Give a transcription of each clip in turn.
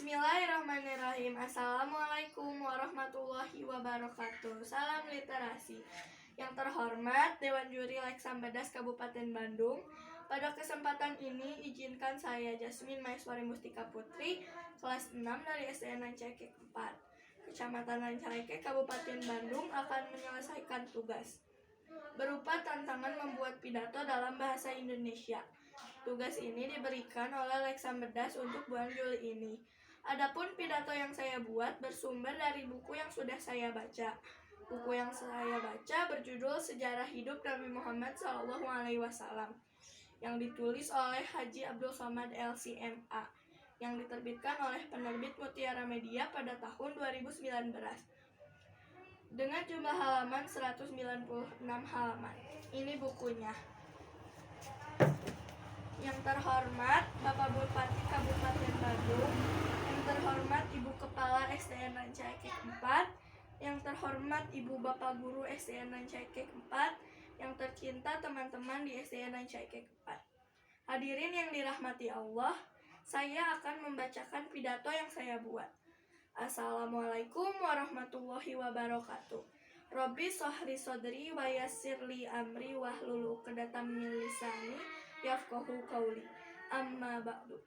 Bismillahirrahmanirrahim. Assalamualaikum warahmatullahi wabarakatuh. Salam literasi. Yang terhormat Dewan Juri Leksambedas Kabupaten Bandung, pada kesempatan ini izinkan saya Jasmine Maiswari Mustika Putri, kelas 6 dari SDN Rancaikek 4, Kecamatan Rancaikek, Kabupaten Bandung akan menyelesaikan tugas berupa tantangan membuat pidato dalam bahasa Indonesia. Tugas ini diberikan oleh Leksambedas untuk bulan Juli ini. Adapun pidato yang saya buat bersumber dari buku yang sudah saya baca. Buku yang saya baca berjudul Sejarah Hidup Nabi Muhammad SAW yang ditulis oleh Haji Abdul Somad LCMA yang diterbitkan oleh penerbit Mutiara Media pada tahun 2019 dengan jumlah halaman 196 halaman. Ini bukunya. Yang terhormat Bapak Bupati Kabupaten Bandung, yang terhormat Ibu Kepala SDN Rancaikek 4, yang terhormat Ibu Bapak Guru SDN Rancaikek 4, yang tercinta teman-teman di SDN Rancaikek 4. Hadirin yang dirahmati Allah, saya akan membacakan pidato yang saya buat. Assalamualaikum warahmatullahi wabarakatuh. Robbi sohri sodri wa yassirli amri wahlul uqdatam min lisani yafqahu qauli. Amma ba'du.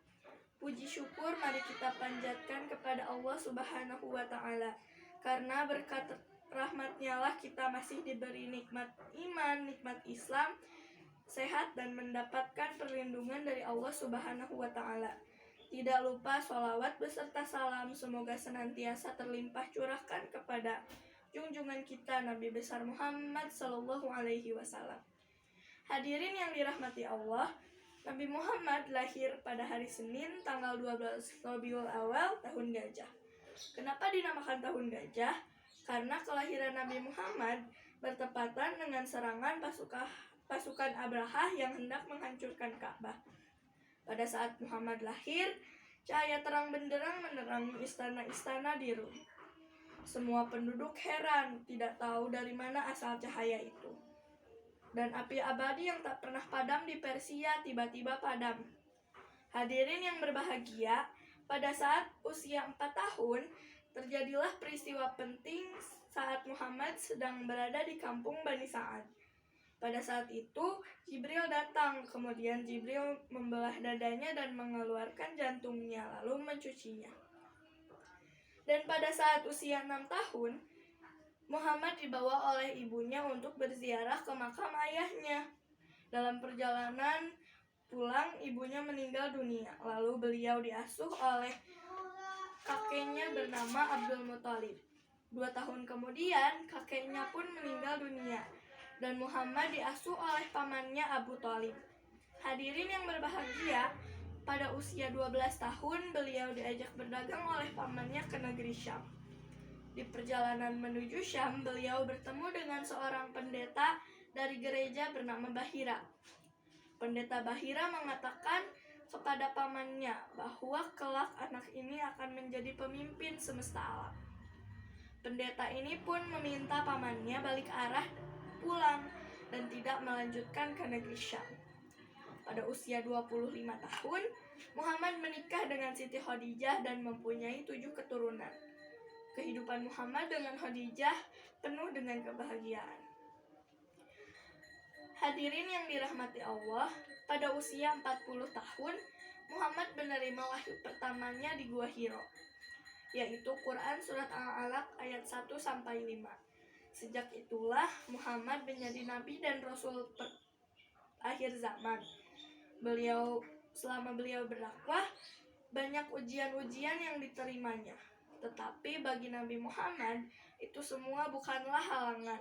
Puji syukur mari kita panjatkan kepada Allah Subhanahu wa taala. Karena berkat rahmat-Nya lah kita masih diberi nikmat iman, nikmat Islam, sehat dan mendapatkan perlindungan dari Allah Subhanahu wa taala. Tidak lupa sholawat beserta salam semoga senantiasa terlimpah curahkan kepada junjungan kita Nabi besar Muhammad Sallallahu Alaihi Wasallam. Hadirin yang dirahmati Allah, Nabi Muhammad lahir pada hari Senin tanggal 12 Rabiul Awal tahun Gajah. Kenapa dinamakan tahun Gajah? Karena kelahiran Nabi Muhammad bertepatan dengan serangan pasukan Abraha yang hendak menghancurkan Ka'bah. Pada saat Muhammad lahir, cahaya terang benderang menerangi istana-istana di Rum. Semua penduduk heran, tidak tahu dari mana asal cahaya itu. Dan api abadi yang tak pernah padam di Persia tiba-tiba padam. Hadirin yang berbahagia, pada saat usia 4 tahun, terjadilah peristiwa penting saat Muhammad sedang berada di kampung Bani Sa'ad. Pada saat itu, Jibril datang, kemudian Jibril membelah dadanya dan mengeluarkan jantungnya, lalu mencucinya. Dan pada saat usia 6 tahun, Muhammad dibawa oleh ibunya untuk berziarah ke makam ayahnya. Dalam perjalanan pulang, ibunya meninggal dunia, lalu beliau diasuh oleh kakeknya bernama Abdul Muthalib. 2 tahun kemudian, kakeknya pun meninggal dunia, dan Muhammad diasuh oleh pamannya Abu Thalib. Hadirin yang berbahagia, pada usia 12 tahun beliau diajak berdagang oleh pamannya ke negeri Syam. Di perjalanan menuju Syam, beliau bertemu dengan seorang pendeta dari gereja bernama Bahira. Pendeta Bahira mengatakan kepada pamannya bahwa kelak anak ini akan menjadi pemimpin semesta alam. Pendeta ini pun meminta pamannya balik arah pulang dan tidak melanjutkan ke negeri Syam. Pada usia 25 tahun, Muhammad menikah dengan Siti Khadijah dan mempunyai 7 keturunan. Kehidupan Muhammad dengan Khadijah penuh dengan kebahagiaan. Hadirin yang dirahmati Allah, pada usia 40 tahun, Muhammad menerima wahyu pertamanya di Gua Hiro, yaitu Quran Surat Al-Alaq ayat 1-5. Sejak itulah Muhammad menjadi nabi dan rasul akhir zaman. Selama beliau berdakwah, banyak ujian-ujian yang diterimanya. Tetapi bagi Nabi Muhammad, itu semua bukanlah halangan,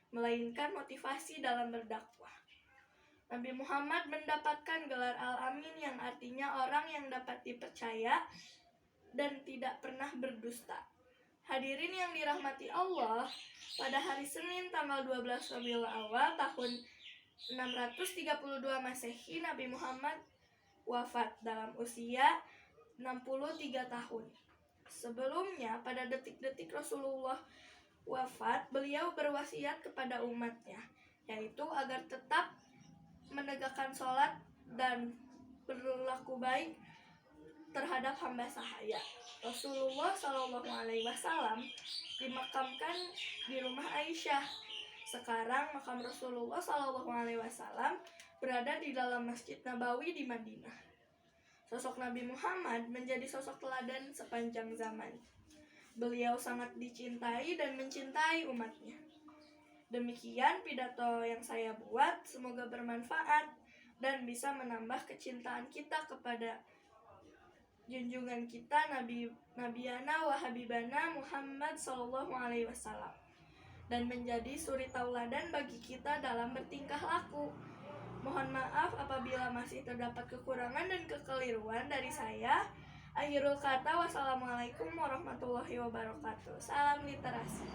melainkan motivasi dalam berdakwah. Nabi Muhammad mendapatkan gelar Al-Amin yang artinya orang yang dapat dipercaya dan tidak pernah berdusta. Hadirin yang dirahmati Allah, pada hari Senin tanggal 12 Rabiul Awal tahun 632 Masehi, Nabi Muhammad wafat dalam usia 63 tahun. Sebelumnya, pada detik-detik Rasulullah wafat, beliau berwasiat kepada umatnya, yaitu agar tetap menegakkan sholat dan berlaku baik terhadap hamba sahaya. Rasulullah Shallallahu Alaihi Wasallam dimakamkan di rumah Aisyah. Sekarang makam Rasulullah Shallallahu Alaihi Wasallam berada di dalam Masjid Nabawi di Madinah. Sosok Nabi Muhammad menjadi sosok teladan sepanjang zaman. Beliau sangat dicintai dan mencintai umatnya. Demikian pidato yang saya buat, semoga bermanfaat dan bisa menambah kecintaan kita kepada junjungan kita Nabiyana wa Habibana Muhammad Sallallahu Alaihi Wasallam dan menjadi suri tauladan bagi kita dalam bertingkah laku. Mohon maaf apabila masih terdapat kekurangan dan kekeliruan dari saya. Akhirul kata, wassalamualaikum warahmatullahi wabarakatuh. Salam literasi.